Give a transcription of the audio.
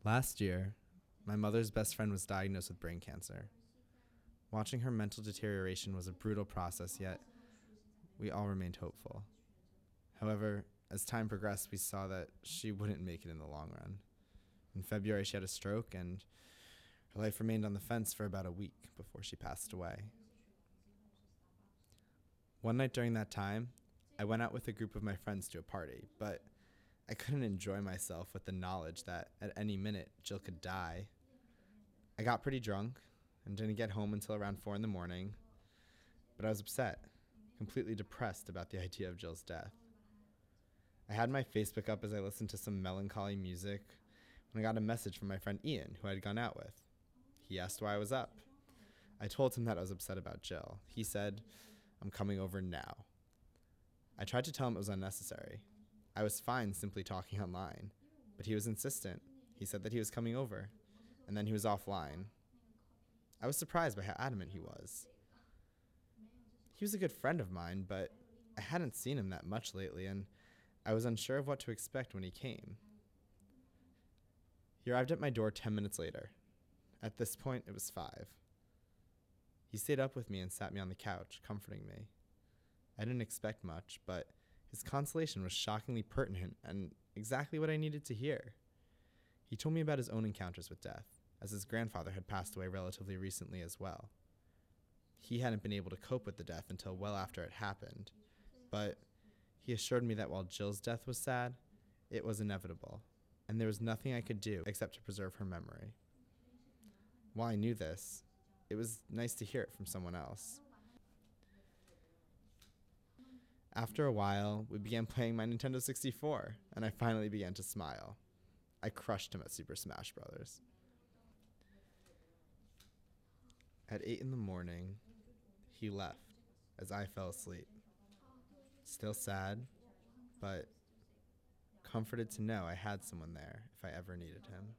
Last year, my mother's best friend was diagnosed with brain cancer. Watching her mental deterioration was a brutal process, yet we all remained hopeful. However, as time progressed, we saw that she wouldn't make it in the long run. In February, she had a stroke, and her life remained on the fence for about a week before she passed away. One night during that time, I went out with a group of my friends to a party, but I couldn't enjoy myself with the knowledge that at any minute Jill could die. I got pretty drunk and didn't get home until around 4 in the morning, but I was upset, completely depressed about the idea of Jill's death. I had my Facebook up as I listened to some melancholy music when I got a message from my friend Ian, who I had gone out with. He asked why I was up. I told him that I was upset about Jill. He said, "I'm coming over now." I tried to tell him it was unnecessary. I was fine simply talking online, but he was insistent. He said that he was coming over, and then he was offline. I was surprised by how adamant he was. He was a good friend of mine, but I hadn't seen him that much lately, and I was unsure of what to expect when he came. He arrived at my door 10 minutes later. At this point, it was 5. He stayed up with me and sat me on the couch, comforting me. I didn't expect much, but his consolation was shockingly pertinent and exactly what I needed to hear. He told me about his own encounters with death, as his grandfather had passed away relatively recently as well. He hadn't been able to cope with the death until well after it happened, but he assured me that while Jill's death was sad, it was inevitable, and there was nothing I could do except to preserve her memory. While I knew this, it was nice to hear it from someone else. After a while, we began playing my Nintendo 64, and I finally began to smile. I crushed him at Super Smash Bros. At 8 in the morning, he left as I fell asleep. Still sad, but comforted to know I had someone there if I ever needed him.